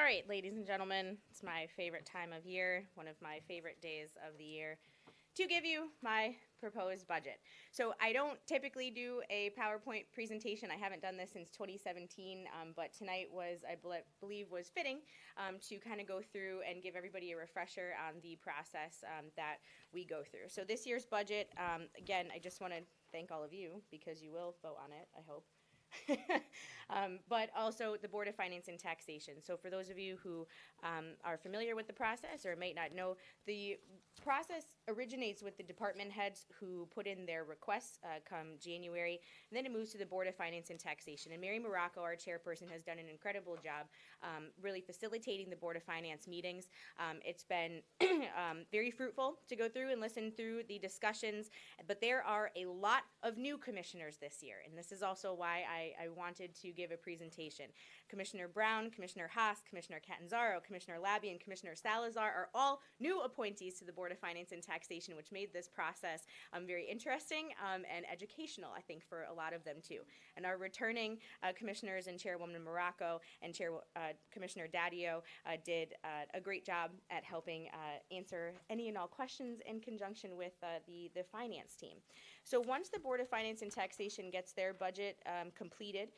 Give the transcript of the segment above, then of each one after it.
All right, ladies and gentlemen, it's my favorite time of year, one of my favorite days of the year, to give you my proposed budget. So I don't typically do a PowerPoint presentation. I haven't done this since 2017, but tonight was, I believe, was fitting to kind of go through and give everybody a refresher on the process that we go through. So this year's budget, again, I just want to thank all of you because you will vote on it, I hope. But also the Board of Finance and Taxation. So for those of you who are familiar with the process or might not know, the process originates with the department heads who put in their requests come January, and then it moves to the Board of Finance and Taxation. And Mary Morocco, our chairperson, has done an incredible job really facilitating the Board of Finance meetings. It's been very fruitful to go through and listen through the discussions, but there are a lot of new commissioners this year, and this is also why I wanted to give a presentation. Commissioner Brown, Commissioner Haas, Commissioner Catanzaro, Commissioner Labby, and Commissioner Salazar are all new appointees to the Board of Finance and Taxation, which made this process very interesting and educational, I think, for a lot of them too. And our returning commissioners and Chairwoman Morocco and Commissioner Daddio did a great job at helping answer any and all questions in conjunction with the finance team. So once the Board of Finance and Taxation gets their budget completed,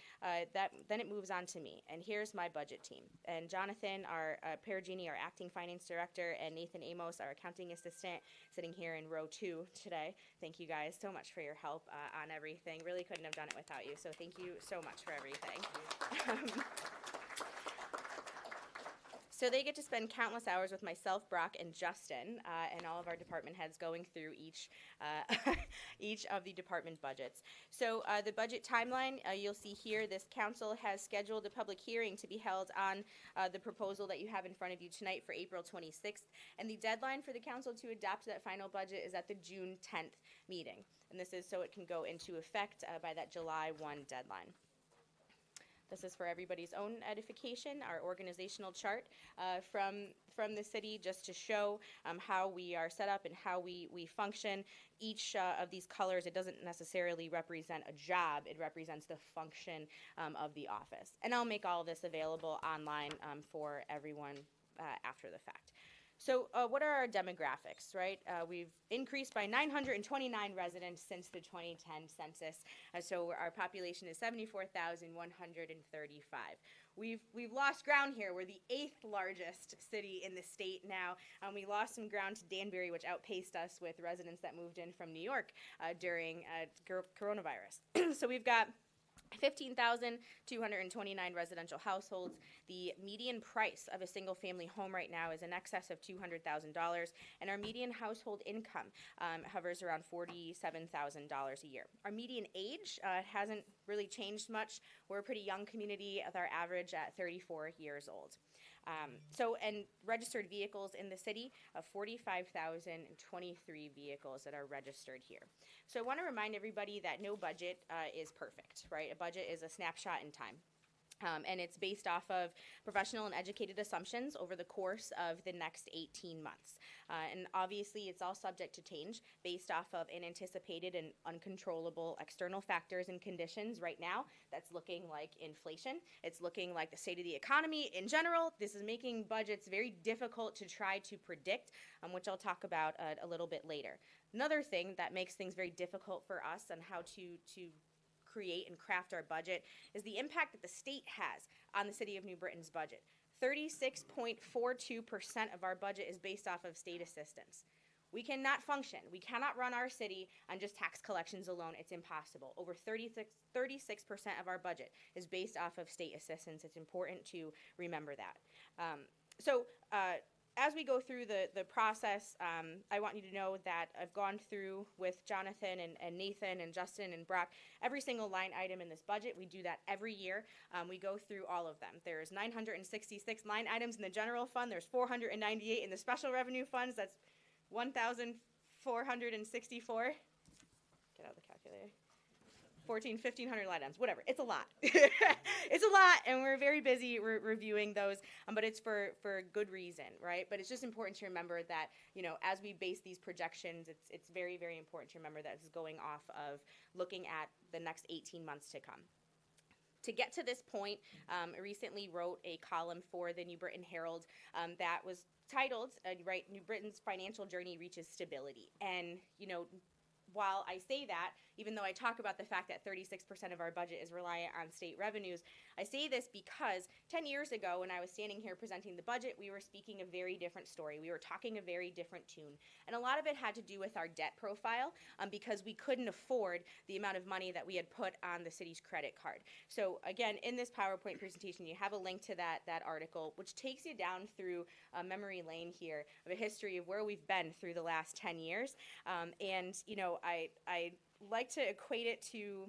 then it moves on to me. And here's my budget team. And Jonathan, our Perugini, our acting finance director, and Nathan Amos, our accounting assistant, sitting here in row 2 today. Thank you guys so much for your help on everything. Really couldn't have done it without you. So thank you so much for everything. So they get to spend countless hours with myself, Brock, and Justin, and all of our department heads going through each of the department budgets. So the budget timeline, you'll see here, this council has scheduled a public hearing to be held on the proposal that you have in front of you tonight for April 26th, and the deadline for the council to adopt that final budget is at the June 10th meeting. And this is so it can go into effect by that July 1 deadline. This is for everybody's own edification, our organizational chart from the city, just to show how we are set up and how we function. Each of these colors, it doesn't necessarily represent a job, it represents the function of the office. And I'll make all of this available online for everyone after the fact. So what are our demographics, right? We've increased by 929 residents since the 2010 census. So our population is 74,135. We've lost ground here. We're the 8th largest city in the state now. We lost some ground to Danbury, which outpaced us with residents that moved in from New York during coronavirus. So we've got 15,229 residential households. The median price of a single-family home right now is in excess of $200,000, and our median household income hovers around $47,000 a year. Our median age hasn't really changed much. We're a pretty young community with our average at 34 years old. And registered vehicles in the city of 45,023 vehicles that are registered here. So I want to remind everybody that no budget is perfect, right? A budget is a snapshot in time. And it's based off of professional and educated assumptions over the course of the next 18 months. And obviously, it's all subject to change based off of unanticipated and uncontrollable external factors and conditions. Right now, that's looking like inflation. It's looking like the state of the economy in general. This is making budgets very difficult to try to predict, which I'll talk about a little bit later. Another thing that makes things very difficult for us on how to create and craft our budget is the impact that the state has on the City of New Britain's budget. 36.42% of our budget is based off of state assistance. We cannot function. We cannot run our city on just tax collections alone. It's impossible. Over 36% of our budget is based off of state assistance. It's important to remember that. As we go through the process, I want you to know that I've gone through with Jonathan and Nathan and Justin and Brock every single line item in this budget. We do that every year. We go through all of them. There's 966 line items in the general fund. There's 498 in the special revenue funds. That's 1,464. Get out the calculator. 1,500 line items, whatever. It's a lot. It's a lot, and we're very busy reviewing those, but it's for good reason, right? But it's just important to remember that, as we base these projections, it's very, very important to remember that this is going off of looking at the next 18 months to come. To get to this point, I recently wrote a column for the New Britain Herald that was titled, New Britain's Financial Journey Reaches Stability. And, while I say that, even though I talk about the fact that 36% of our budget is reliant on state revenues, I say this because 10 years ago, when I was standing here presenting the budget, we were speaking a very different story. We were talking a very different tune. And a lot of it had to do with our debt profile because we couldn't afford the amount of money that we had put on the city's credit card. So again, in this PowerPoint presentation, you have a link to that article, which takes you down through memory lane here of a history of where we've been through the last 10 years. I like to equate it to,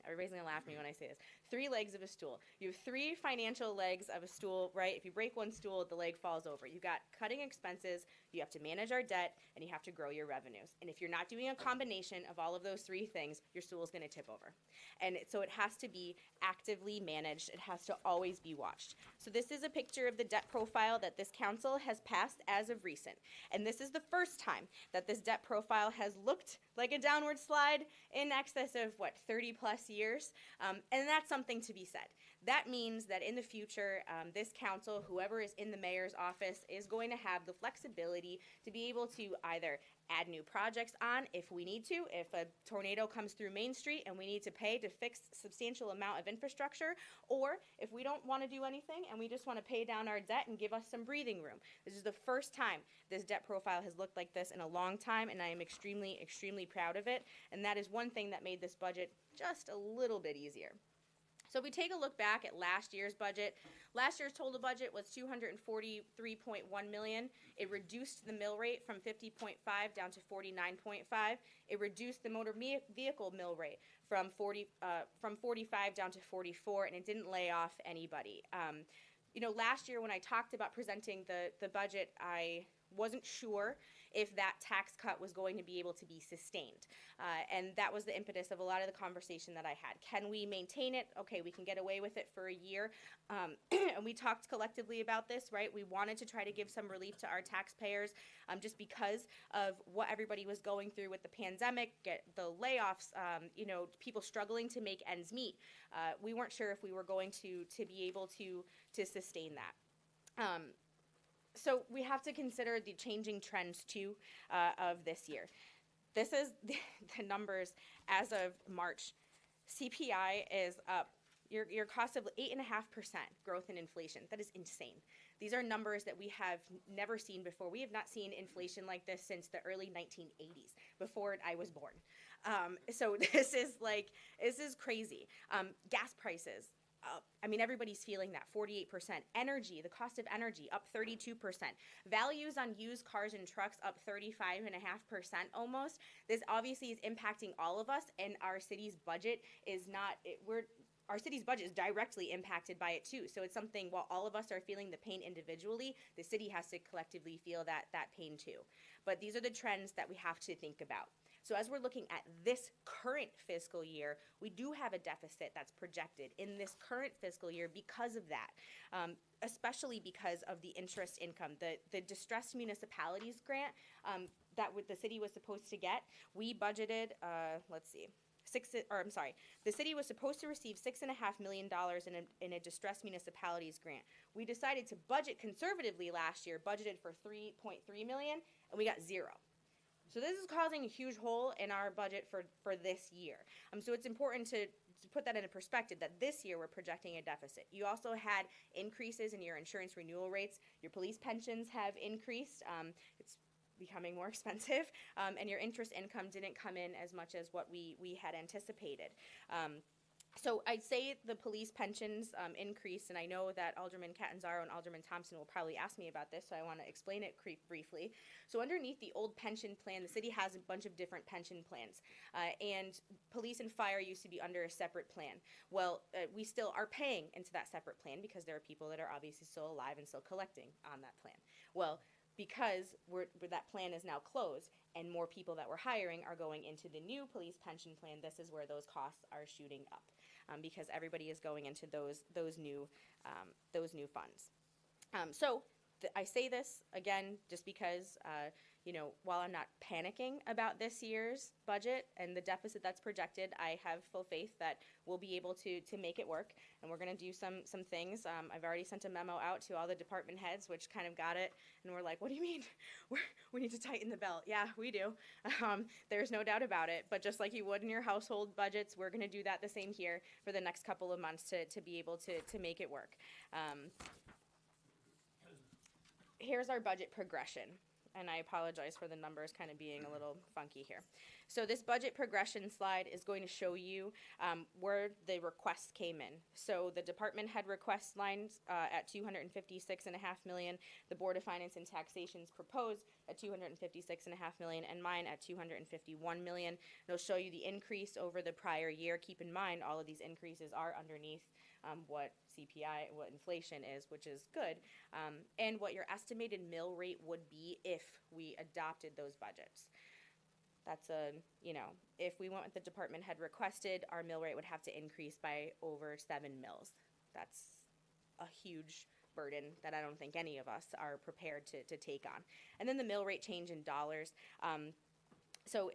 everybody's going to laugh at me when I say this, 3 legs of a stool. You have 3 financial legs of a stool, right? If you break one stool, the leg falls over. You got cutting expenses, you have to manage our debt, and you have to grow your revenues. And if you're not doing a combination of all of those 3 things, your stool is going to tip over. And so it has to be actively managed. It has to always be watched. So this is a picture of the debt profile that this council has passed as of recent. And this is the first time that this debt profile has looked like a downward slide in excess of, 30 plus years. And that's something to be said. That means that in the future, this council, whoever is in the mayor's office, is going to have the flexibility to be able to either add new projects on if we need to, if a tornado comes through Main Street and we need to pay to fix a substantial amount of infrastructure, or if we don't want to do anything and we just want to pay down our debt and give us some breathing room. This is the first time this debt profile has looked like this in a long time, and I am extremely, extremely proud of it. And that is one thing that made this budget just a little bit easier. So if we take a look back at last year's budget, last year's total budget was $243.1 million. It reduced the mill rate from 50.5 down to 49.5. It reduced the motor vehicle mill rate from 45 down to 44, and it didn't lay off anybody. Last year when I talked about presenting the budget, I wasn't sure if that tax cut was going to be able to be sustained. And that was the impetus of a lot of the conversation that I had. Can we maintain it? Okay, we can get away with it for a year. And we talked collectively about this, right? We wanted to try to give some relief to our taxpayers just because of what everybody was going through with the pandemic, the layoffs, people struggling to make ends meet. We weren't sure if we were going to be able to sustain that. So we have to consider the changing trends, too, of this year. This is the numbers as of March. CPI is up. Your cost of 8.5% growth in inflation. That is insane. These are numbers that we have never seen before. We have not seen inflation like this since the early 1980s, before I was born. So this is crazy. Gas prices up. Everybody's feeling that, 48%. Energy, the cost of energy, up 32%. Values on used cars and trucks up 35.5% almost. This obviously is impacting all of us, and our city's budget is our city's budget is directly impacted by it too. So it's something, while all of us are feeling the pain individually, the city has to collectively feel that pain too. But these are the trends that we have to think about. So as we're looking at this current fiscal year, we do have a deficit that's projected in this current fiscal year because of that, especially because of the interest income. The distressed municipalities grant that the city was supposed to get, we budgeted, the city was supposed to receive $6.5 million in a distressed municipalities grant. We decided to budget conservatively last year, budgeted for $3.3 million, and we got 0. So this is causing a huge hole in our budget for this year. So it's important to put that into perspective, that this year we're projecting a deficit. You also had increases in your insurance renewal rates. Your police pensions have increased. It's becoming more expensive, and your interest income didn't come in as much as what we had anticipated. So I'd say the police pensions increase, and I know that Alderman Catanzaro and Alderman Thompson will probably ask me about this, so I want to explain it briefly. So underneath the old pension plan, the city has a bunch of different pension plans, and police and fire used to be under a separate plan. Well, we still are paying into that separate plan because there are people that are obviously still alive and still collecting on that plan. Well, because that plan is now closed and more people that we're hiring are going into the new police pension plan, this is where those costs are shooting up because everybody is going into those new funds. So I say this again just because, while I'm not panicking about this year's budget and the deficit that's projected, I have full faith that we'll be able to make it work, and we're going to do some things. I've already sent a memo out to all the department heads, which kind of got it, and we're like, what do you mean? We need to tighten the belt. Yeah, we do. There's no doubt about it, but just like you would in your household budgets, we're going to do that the same here for the next couple of months to be able to make it work. Here's our budget progression, and I apologize for the numbers kind of being a little funky here. So this budget progression slide is going to show you where the requests came in. So the department head request lines at $256.5 million, the Board of Finance and Taxation's proposed at $256.5 million, and mine at $251 million. It'll show you the increase over the prior year. Keep in mind, all of these increases are underneath what CPI, what inflation is, which is good, and what your estimated mill rate would be if we adopted those budgets. That's if we went with the department had requested, our mill rate would have to increase by over 7 mills. That's a huge burden that I don't think any of us are prepared to take on. And then the mill rate change in dollars. So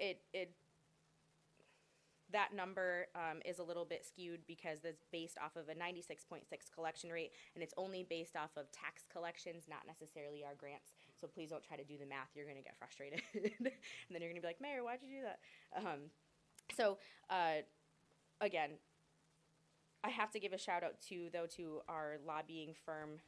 that number is a little bit skewed because it's based off of a 96.6 collection rate, and it's only based off of tax collections, not necessarily our grants. So please don't try to do the math. You're going to get frustrated. And then you're going to be like, Mayor, why'd you do that? Again, I have to give a shout out to our lobbying firm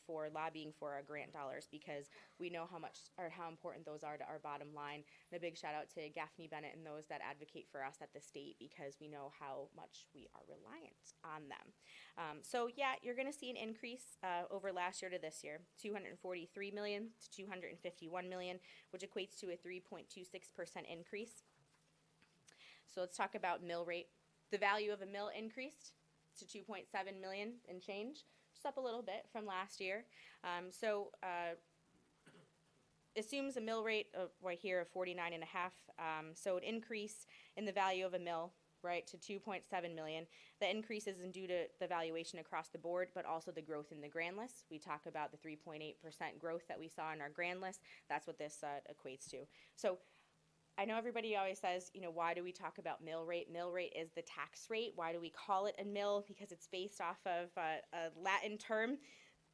for lobbying for our grant dollars, because we know how much or how important those are to our bottom line. And a big shout out to Gaffney Bennett and those that advocate for us at the state, because we know how much we are reliant on them. You're going to see an increase over last year to this year, $243 million to $251 million, which equates to a 3.26% increase. So let's talk about mill rate. The value of a mill increased to $2.7 million and change, just up a little bit from last year. Assumes a mill rate of right here of 49.5. So an increase in the value of a mill, right, to 2.7 million. The increase isn't due to the valuation across the board, but also the growth in the grand list. We talk about the 3.8% growth that we saw in our grand list. That's what this equates to. So I know everybody always says, why do we talk about mill rate? Mill rate is the tax rate. Why do we call it a mill? Because it's based off of a Latin term.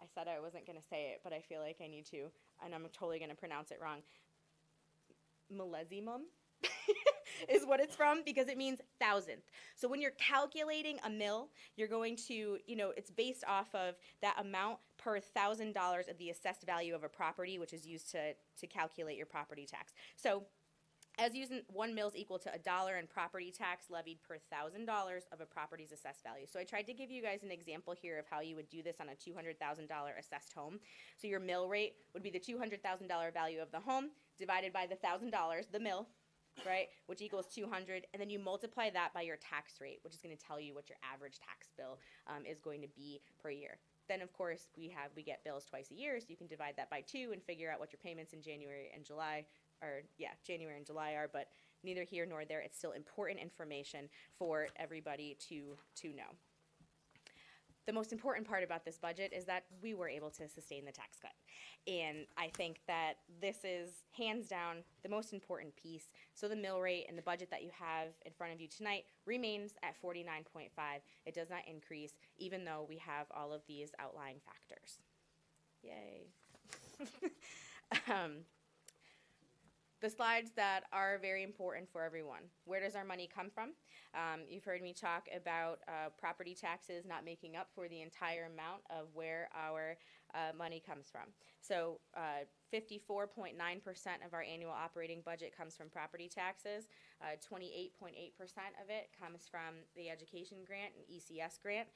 I said I wasn't going to say it, but I feel like I need to, and I'm totally going to pronounce it wrong. Millésimum is what it's from, because it means thousandth. So when you're calculating a mill, you're going to, it's based off of that amount per $1,000 of the assessed value of a property, which is used to calculate your property tax. So as using 1 mill is equal to $1 in property tax levied per $1,000 of a property's assessed value. So I tried to give you guys an example here of how you would do this on a $200,000 assessed home. So your mill rate would be the $200,000 value of the home divided by the $1,000, the mill, right, which equals 200, and then you multiply that by your tax rate, which is going to tell you what your average tax bill is going to be per year. Then, of course, we get bills twice a year, so you can divide that by 2 and figure out what your payments in January and July are, but neither here nor there. It's still important information for everybody to know. The most important part about this budget is that we were able to sustain the tax cut. And I think that this is hands down the most important piece. So the mill rate and the budget that you have in front of you tonight remains at 49.5. It does not increase, even though we have all of these outlying factors. Yay. The slides that are very important for everyone. Where does our money come from? You've heard me talk about property taxes not making up for the entire amount of where our money comes from. So 54.9% of our annual operating budget comes from property taxes. 28.8% of it comes from the education grant and ECS grant.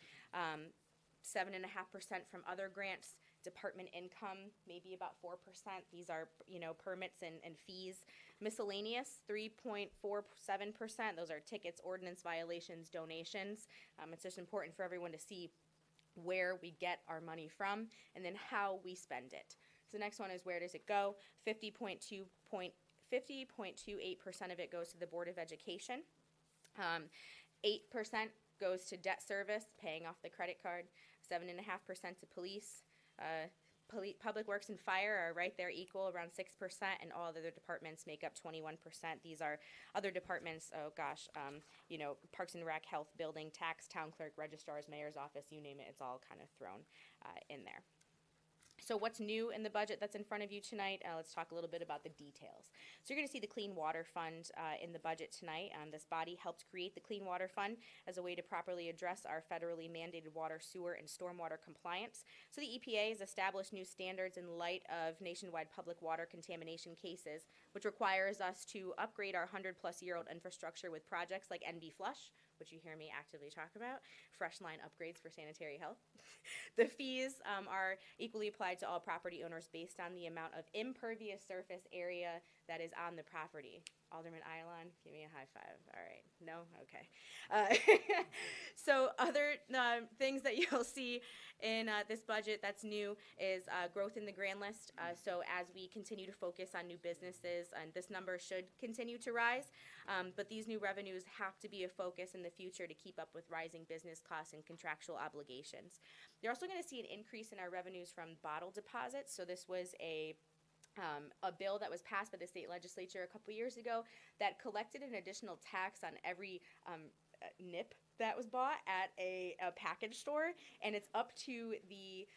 7.5% from other grants. Department income, maybe about 4%. These are, permits and fees. Miscellaneous, 3.47%. Those are tickets, ordinance violations, donations. It's just important for everyone to see where we get our money from and then how we spend it. So the next one is, where does it go? 50.28% of it goes to the Board of Education. 8% goes to debt service, paying off the credit card. 7.5% to police. Public Works and Fire are right there equal, around 6%, and all other departments make up 21%. These are other departments, oh gosh, Parks and Rec, Health, Building, Tax, Town Clerk, Registrars, Mayor's Office, you name it, it's all kind of thrown in there. So what's new in the budget that's in front of you tonight? Let's talk a little bit about the details. So you're going to see the Clean Water Fund in the budget tonight. This body helped create the Clean Water Fund as a way to properly address our federally mandated water, sewer, and stormwater compliance. So the EPA has established new standards in light of nationwide public water contamination cases, which requires us to upgrade our 100-plus-year-old infrastructure with projects like NB Flush, which you hear me actively talk about, fresh line upgrades for sanitary health. The fees are equally applied to all property owners based on the amount of impervious surface area that is on the property. Alderman Ayalon, give me a high five. All right. No? Okay. So other things that you'll see in this budget that's new is growth in the grand list. So as we continue to focus on new businesses, and this number should continue to rise, but these new revenues have to be a focus in the future to keep up with rising business costs and contractual obligations. You're also going to see an increase in our revenues from bottle deposits. So this was a bill that was passed by the state legislature a couple years ago that collected an additional tax on every nip that was bought at a package store, and it's up to the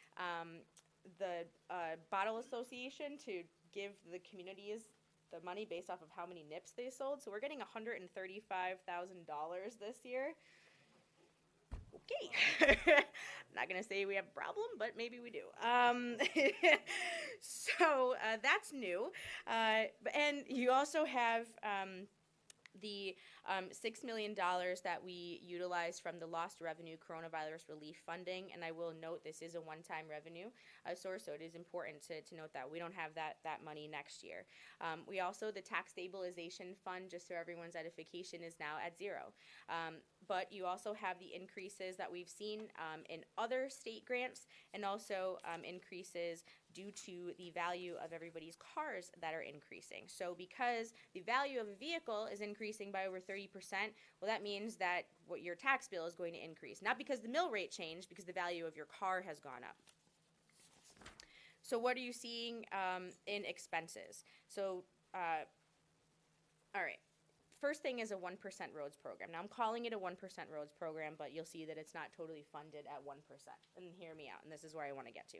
bottle association to give the communities the money based off of how many nips they sold. So we're getting $135,000 this year. Okay. I'm not going to say we have a problem, but maybe we do. So that's new. And you also have the $6 million that we utilized from the lost revenue coronavirus relief funding, and I will note this is a one-time revenue source, so it is important to note that we don't have that money next year. We also, the tax stabilization fund, just so everyone's edification, is now at zero. But you also have the increases that we've seen in other state grants, and also increases due to the value of everybody's cars that are increasing. So because the value of a vehicle is increasing by over 30%, well, that means that what your tax bill is going to increase. Not because the mill rate changed, because the value of your car has gone up. So what are you seeing in expenses? So, all right. First thing is a 1% roads program. Now, I'm calling it a 1% roads program, but you'll see that it's not totally funded at 1%. And hear me out, and this is where I want to get to.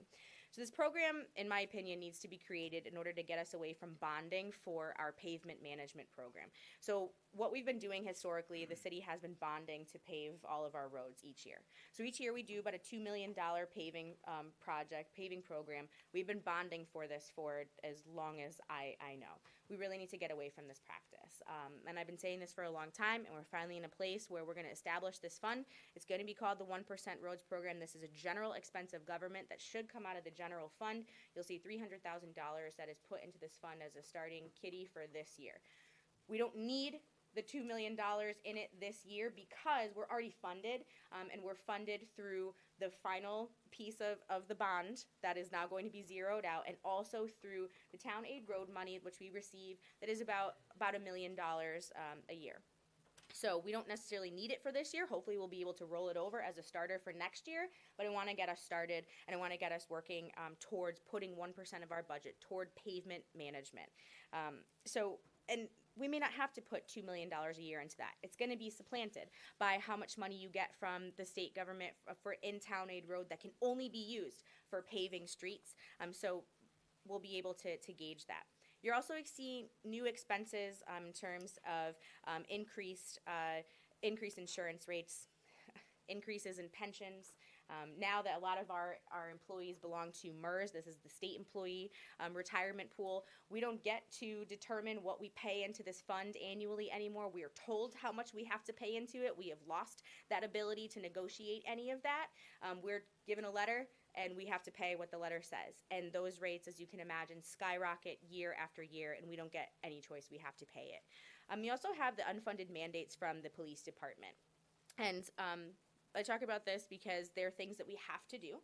So this program, in my opinion, needs to be created in order to get us away from bonding for our pavement management program. So what we've been doing historically, the city has been bonding to pave all of our roads each year. So each year we do about a $2 million paving paving program. We've been bonding for this for as long as I know. We really need to get away from this practice. And I've been saying this for a long time, and we're finally in a place where we're going to establish this fund. It's going to be called the 1% Roads Program. This is a general expense of government that should come out of the general fund. You'll see $300,000 that is put into this fund as a starting kitty for this year. We don't need the $2 million in it this year because we're already funded, and we're funded through the final piece of the bond that is now going to be zeroed out, and also through the town aid road money, which we receive, that is about $1 million a year. So we don't necessarily need it for this year. Hopefully we'll be able to roll it over as a starter for next year, but I want to get us started, and I want to get us working towards putting 1% of our budget toward pavement management. And we may not have to put $2 million a year into that. It's going to be supplanted by how much money you get from the state government for in-town aid road that can only be used for paving streets. So we'll be able to gauge that. You're also seeing new expenses in terms of increased insurance rates, increases in pensions. Now that a lot of our employees belong to MERS, this is the state employee retirement pool, we don't get to determine what we pay into this fund annually anymore. We are told how much we have to pay into it. We have lost that ability to negotiate any of that. We're given a letter, and we have to pay what the letter says. And those rates, as you can imagine, skyrocket year after year, and we don't get any choice. We have to pay it. You also have the unfunded mandates from the police department. And I talk about this because they're things that we have to do,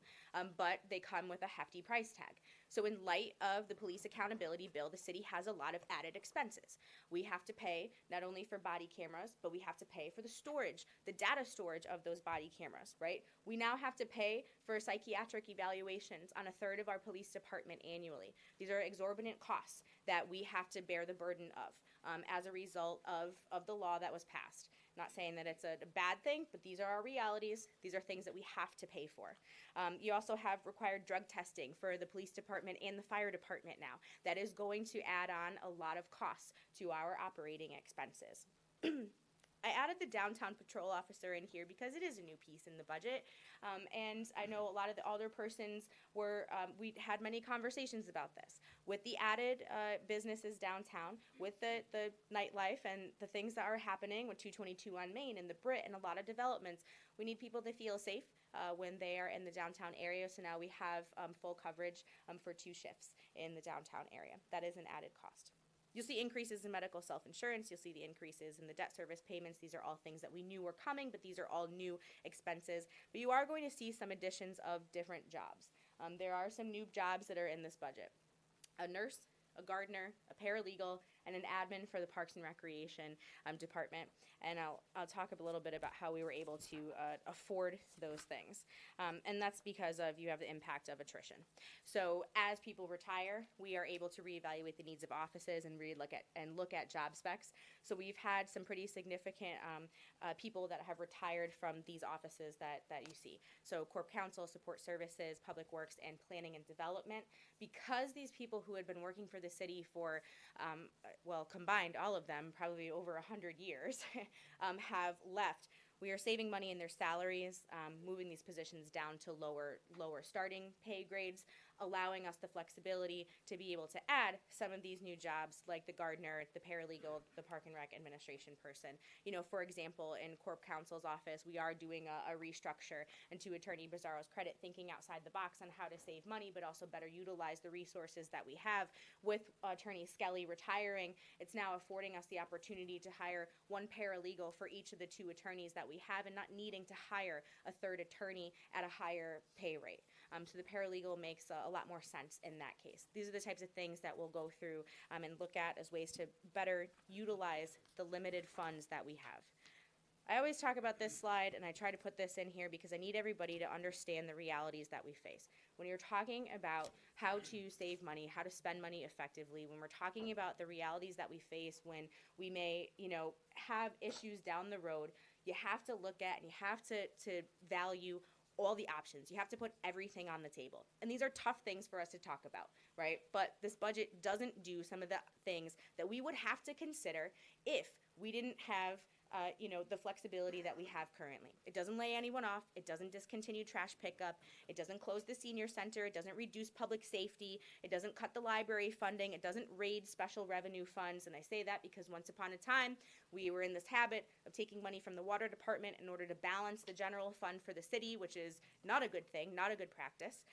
but they come with a hefty price tag. So in light of the police accountability bill, the city has a lot of added expenses. We have to pay not only for body cameras, but we have to pay for the storage, the data storage of those body cameras, right? We now have to pay for psychiatric evaluations on a third of our police department annually. These are exorbitant costs that we have to bear the burden of as a result of the law that was passed. Not saying that it's a bad thing, but these are our realities. These are things that we have to pay for. You also have required drug testing for the police department and the fire department now. That is going to add on a lot of costs to our operating expenses. I added the downtown patrol officer in here because it is a new piece in the budget. And I know a lot of the alderpersons we had many conversations about this. With the added businesses downtown, with the nightlife and the things that are happening with 222 on Main and the Brit and a lot of developments, we need people to feel safe when they are in the downtown area. So now we have full coverage for 2 shifts in the downtown area. That is an added cost. You'll see increases in medical self-insurance. You'll see the increases in the debt service payments. These are all things that we knew were coming, but these are all new expenses. But you are going to see some additions of different jobs. There are some new jobs that are in this budget. A nurse, a gardener, a paralegal, and an admin for the Parks and Recreation Department. And I'll talk a little bit about how we were able to afford those things. And that's because you have the impact of attrition. So as people retire, we are able to reevaluate the needs of offices and look at job specs. So we've had some pretty significant people that have retired from these offices that you see. So Corp Counsel, Support Services, Public Works, and Planning and Development. Because these people who had been working for the city for combined, all of them, probably over 100 years, have left. We are saving money in their salaries, moving these positions down to lower starting pay grades, allowing us the flexibility to be able to add some of these new jobs like the gardener, the paralegal, the park and rec administration person. For example, in Corp Counsel's office, we are doing a restructure, and to Attorney Bizarro's credit, thinking outside the box on how to save money, but also better utilize the resources that we have. With Attorney Skelly retiring, it's now affording us the opportunity to hire 1 paralegal for each of the 2 attorneys that we have, and not needing to hire a 3rd attorney at a higher pay rate. So the paralegal makes a lot more sense in that case. These are the types of things that we'll go through and look at as ways to better utilize the limited funds that we have. I always talk about this slide, and I try to put this in here because I need everybody to understand the realities that we face. When you're talking about how to save money, how to spend money effectively, when we're talking about the realities that we face when we may, have issues down the road, you have to look at and you have to value all the options. You have to put everything on the table. And these are tough things for us to talk about, right? But this budget doesn't do some of the things that we would have to consider if we didn't have the flexibility that we have currently. It doesn't lay anyone off. It doesn't discontinue trash pickup. It doesn't close the senior center. It doesn't reduce public safety. It doesn't cut the library funding. It doesn't raid special revenue funds. And I say that because once upon a time, we were in this habit of taking money from the water department in order to balance the general fund for the city, which is not a good thing, not a good practice.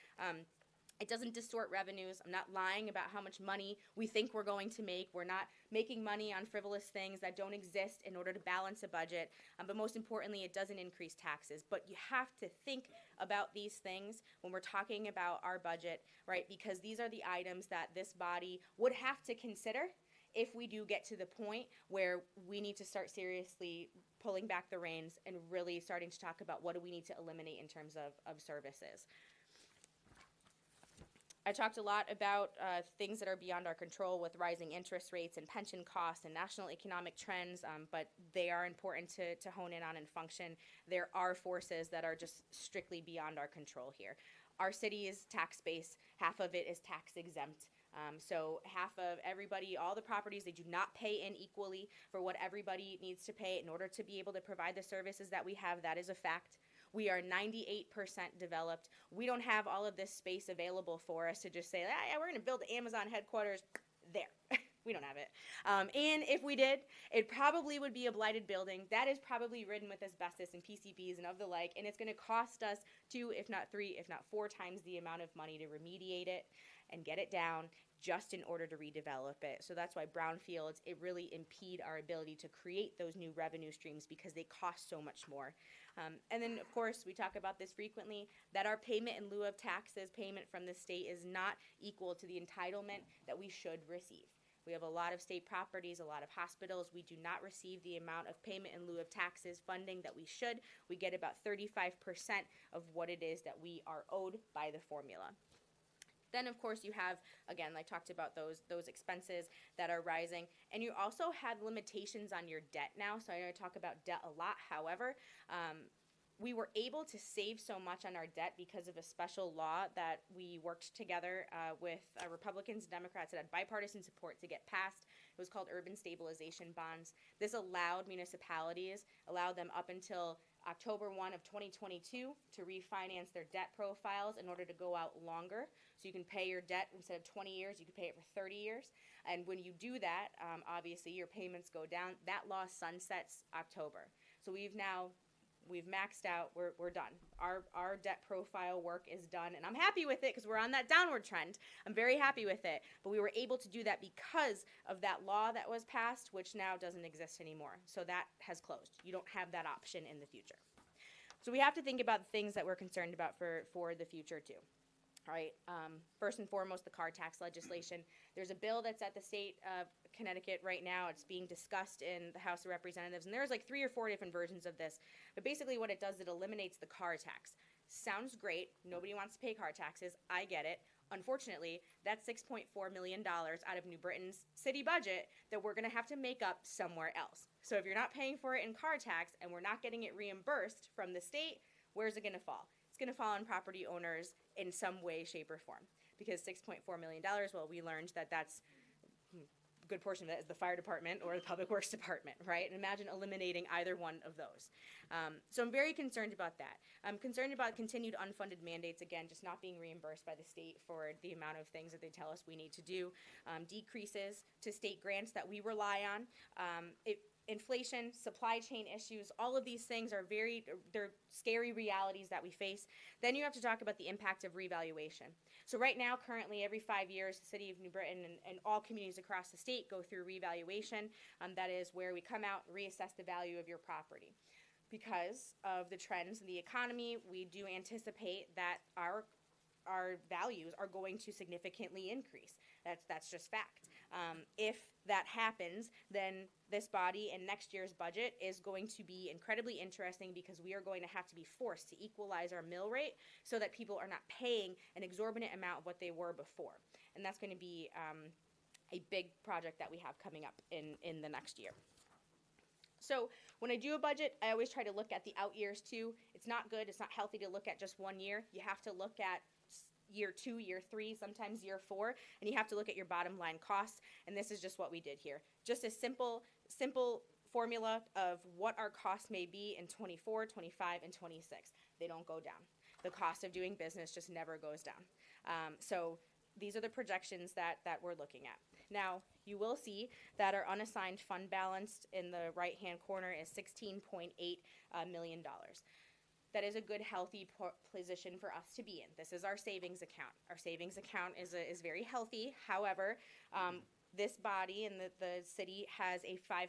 It doesn't distort revenues. I'm not lying about how much money we think we're going to make. We're not making money on frivolous things that don't exist in order to balance a budget. But most importantly, it doesn't increase taxes. But you have to think about these things when we're talking about our budget, right? Because these are the items that this body would have to consider if we do get to the point where we need to start seriously pulling back the reins and really starting to talk about what do we need to eliminate in terms of services. I talked a lot about things that are beyond our control with rising interest rates and pension costs and national economic trends, but they are important to hone in on and function. There are forces that are just strictly beyond our control here. Our city's tax base, half of it is tax exempt. So half of everybody, all the properties, they do not pay in equally for what everybody needs to pay in order to be able to provide the services that we have. That is a fact. We are 98% developed. We don't have all of this space available for us to just say, yeah, we're going to build the Amazon headquarters there. We don't have it. And if we did, it probably would be a blighted building that is probably ridden with asbestos and PCBs and of the like, and it's going to cost us 2, if not 3, if not 4 times the amount of money to remediate it and get it down just in order to redevelop it. So that's why brownfields, it really impede our ability to create those new revenue streams because they cost so much more. And then, of course, we talk about this frequently, that our payment in lieu of taxes, payment from the state, is not equal to the entitlement that we should receive. We have a lot of state properties, a lot of hospitals. We do not receive the amount of payment in lieu of taxes funding that we should. We get about 35% of what it is that we are owed by the formula. Then, of course, you have, again, I talked about those expenses that are rising. And you also have limitations on your debt now. So I know I talk about debt a lot. However, we were able to save so much on our debt because of a special law that we worked together with Republicans and Democrats that had bipartisan support to get passed. It was called Urban Stabilization Bonds. This allowed municipalities, allowed them up until October 1 of 2022 to refinance their debt profiles in order to go out longer. So you can pay your debt instead of 20 years, you can pay it for 30 years. And when you do that, obviously your payments go down. That law sunsets October. So we've maxed out, we're done. Our debt profile work is done, and I'm happy with it because we're on that downward trend. I'm very happy with it, but we were able to do that because of that law that was passed, which now doesn't exist anymore. So that has closed. You don't have that option in the future. So we have to think about the things that we're concerned about for the future too. All right, first and foremost, the car tax legislation. There's a bill that's at the state of Connecticut right now. It's being discussed in the House of Representatives, and there's like 3 or 4 different versions of this. But basically what it does, it eliminates the car tax. Sounds great. Nobody wants to pay car taxes. I get it. Unfortunately, that's $6.4 million out of New Britain's city budget that we're going to have to make up somewhere else. So if you're not paying for it in car tax and we're not getting it reimbursed from the state, where's it going to fall? Going to fall on property owners in some way, shape, or form. Because $6.4 million, well, we learned that that's a good portion of that is the fire department or the public works department, right? And imagine eliminating either one of those. So I'm very concerned about that. I'm concerned about continued unfunded mandates, again, just not being reimbursed by the state for the amount of things that they tell us we need to do. Decreases to state grants that we rely on. Inflation, supply chain issues, all of these things are they're scary realities that we face. Then you have to talk about the impact of revaluation. So right now, currently, every 5 years, the city of New Britain and all communities across the state go through revaluation. That is where we come out and reassess the value of your property. Because of the trends in the economy, we do anticipate that our values are going to significantly increase. That's just fact. If that happens, then this body and next year's budget is going to be incredibly interesting because we are going to have to be forced to equalize our mill rate so that people are not paying an exorbitant amount of what they were before. And that's going to be a big project that we have coming up in the next year. So when I do a budget, I always try to look at the out years too. It's not good, it's not healthy to look at just 1 year. You have to look at year 2, year 3, sometimes year 4, and you have to look at your bottom line costs, and this is just what we did here. Just a simple formula of what our costs may be in 24, 25, and 26. They don't go down. The cost of doing business just never goes down. So these are the projections that we're looking at. Now, you will see that our unassigned fund balance in the right-hand corner is $16.8 million. That is a good, healthy position for us to be in. This is our savings account. Our savings account is very healthy. However, this body and the city has a 5%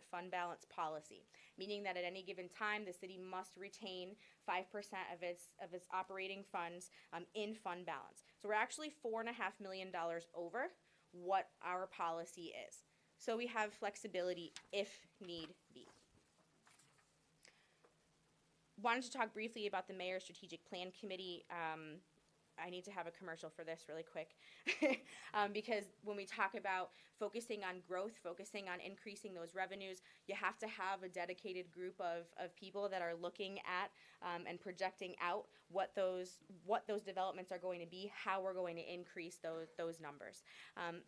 fund balance policy, meaning that at any given time, the city must retain 5% of its operating funds in fund balance. So we're actually $4.5 million over what our policy is. So we have flexibility if need be. Wanted to talk briefly about the Mayor's Strategic Plan Committee. I need to have a commercial for this really quick because when we talk about focusing on growth, focusing on increasing those revenues, you have to have a dedicated group of people that are looking at and projecting out what those developments are going to be, how we're going to increase those numbers.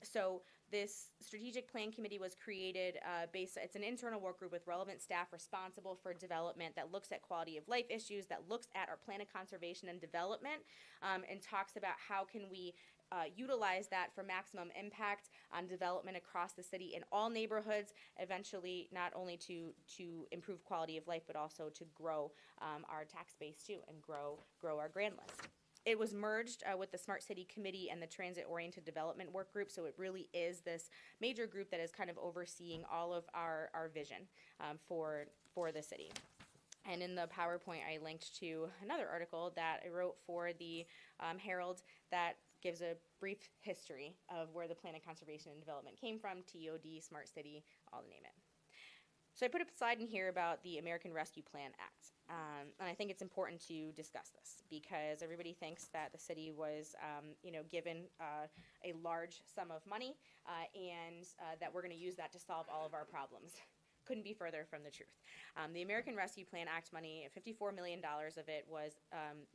So this strategic plan committee was created it's an internal work group with relevant staff responsible for development that looks at quality of life issues, that looks at our plan of conservation and development, and talks about how can we utilize that for maximum impact on development across the city in all neighborhoods, eventually not only to improve quality of life, but also to grow our tax base too and grow our grand list. It was merged with the Smart City Committee and the Transit-Oriented Development Work Group, so it really is this major group that is kind of overseeing all of our vision for the city. And in the PowerPoint, I linked to another article that I wrote for the Herald that gives a brief history of where the Plan of Conservation and Development came from, TOD, Smart City, all the name it. So I put a slide in here about the American Rescue Plan Act. And I think it's important to discuss this because everybody thinks that the city was, given a large sum of money and that we're going to use that to solve all of our problems. Couldn't be further from the truth. The American Rescue Plan Act money, $54 million of it was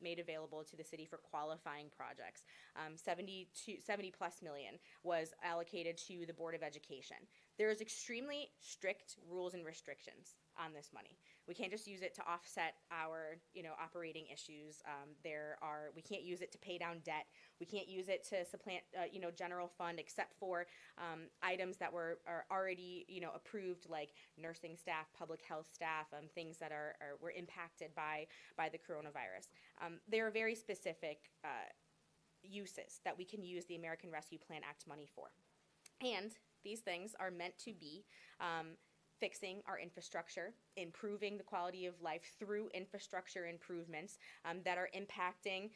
made available to the city for qualifying projects. 70 plus million was allocated to the Board of Education. There is extremely strict rules and restrictions on this money. We can't just use it to offset our, operating issues. We can't use it to pay down debt. We can't use it to supplant, general fund, except for items that are already, approved, like nursing staff, public health staff, things that were impacted by the coronavirus. There are very specific uses that we can use the American Rescue Plan Act money for, and these things are meant to be fixing our infrastructure, improving the quality of life through infrastructure improvements that are impacting,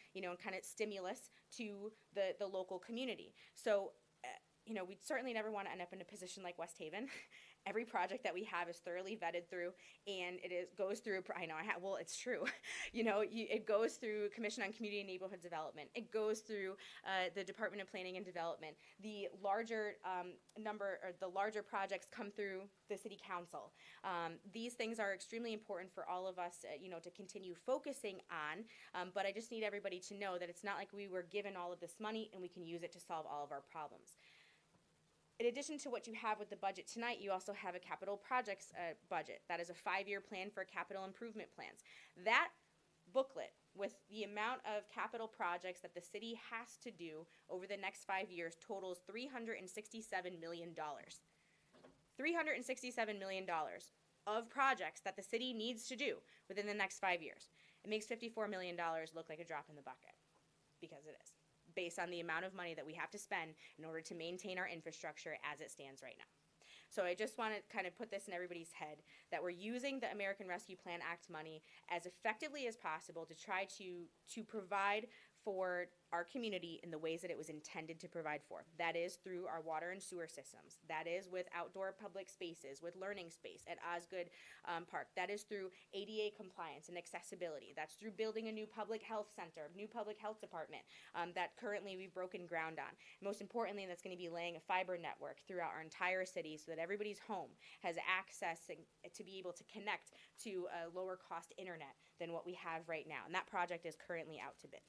kind of stimulus to the local community. So, we certainly never want to end up in a position like West Haven. Every project that we have is thoroughly vetted through, and goes through. It's true. It goes through Commission on Community and Neighborhood Development. It goes through the Department of Planning and Development. The larger the larger projects come through the City Council. These things are extremely important for all of us, to continue focusing on. But I just need everybody to know that it's not like we were given all of this money and we can use it to solve all of our problems. In addition to what you have with the budget tonight, you also have a capital projects budget. That is a 5-year plan for capital improvement plans. That booklet with the amount of capital projects that the city has to do over the next 5 years totals $367 million. $367 million of projects that the city needs to do within the next 5 years. It makes $54 million look like a drop in the bucket, because it is, based on the amount of money that we have to spend in order to maintain our infrastructure as it stands right now. So I just want to kind of put this in everybody's head that we're using the American Rescue Plan Act money as effectively as possible to try to provide for our community in the ways that it was intended to provide for. That is through our water and sewer systems. That is with outdoor public spaces, with learning space at Osgood Park. That is through ADA compliance and accessibility. That's through building a new public health center, new public health department that currently we've broken ground on. Most importantly, that's going to be laying a fiber network throughout our entire city so that everybody's home has access to be able to connect to a lower cost internet than what we have right now. And that project is currently out to bid.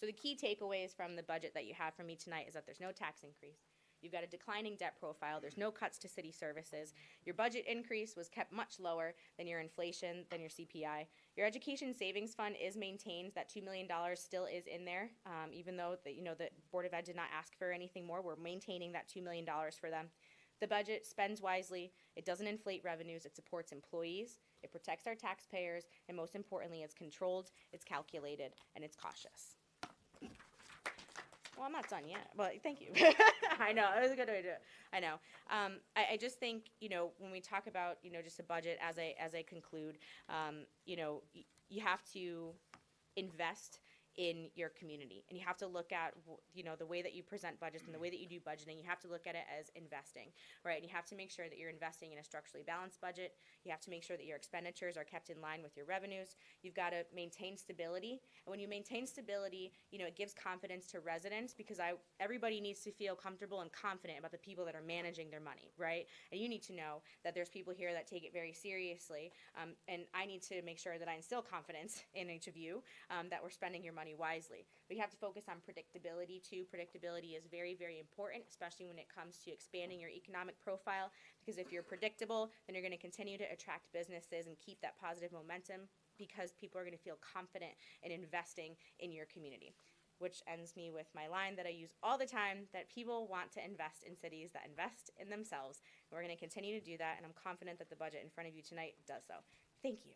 So the key takeaways from the budget that you have from me tonight is that there's no tax increase. You've got a declining debt profile. There's no cuts to city services. Your budget increase was kept much lower than your inflation, than your CPI. Your education savings fund is maintained. That $2 million still is in there, even though the Board of Ed did not ask for anything more. We're maintaining that $2 million for them. The budget spends wisely. It doesn't inflate revenues. It supports employees. It protects our taxpayers. And most importantly, it's controlled, it's calculated, and it's cautious. Well, I'm not done yet, but thank you. I know, it was a good way to do it. I know. I just think, when we talk about, just a budget as I conclude, you have to invest in your community, and you have to look at the way that you present budgets and the way that you do budgeting. You have to look at it as investing, right? And you have to make sure that you're investing in a structurally balanced budget. You have to make sure that your expenditures are kept in line with your revenues. You've got to maintain stability, and when you maintain stability, it gives confidence to residents, because everybody needs to feel comfortable and confident about the people that are managing their money, right? And you need to know that there's people here that take it very seriously, and I need to make sure that I instill confidence in each of you, that we're spending your money wisely. But you have to focus on predictability too. Predictability is very, very important, especially when it comes to expanding your economic profile, because if you're predictable, then you're going to continue to attract businesses and keep that positive momentum, because people are going to feel confident in investing in your community. Which ends me with my line that I use all the time, that people want to invest in cities that invest in themselves. And we're going to continue to do that, and I'm confident that the budget in front of you tonight does so. Thank you.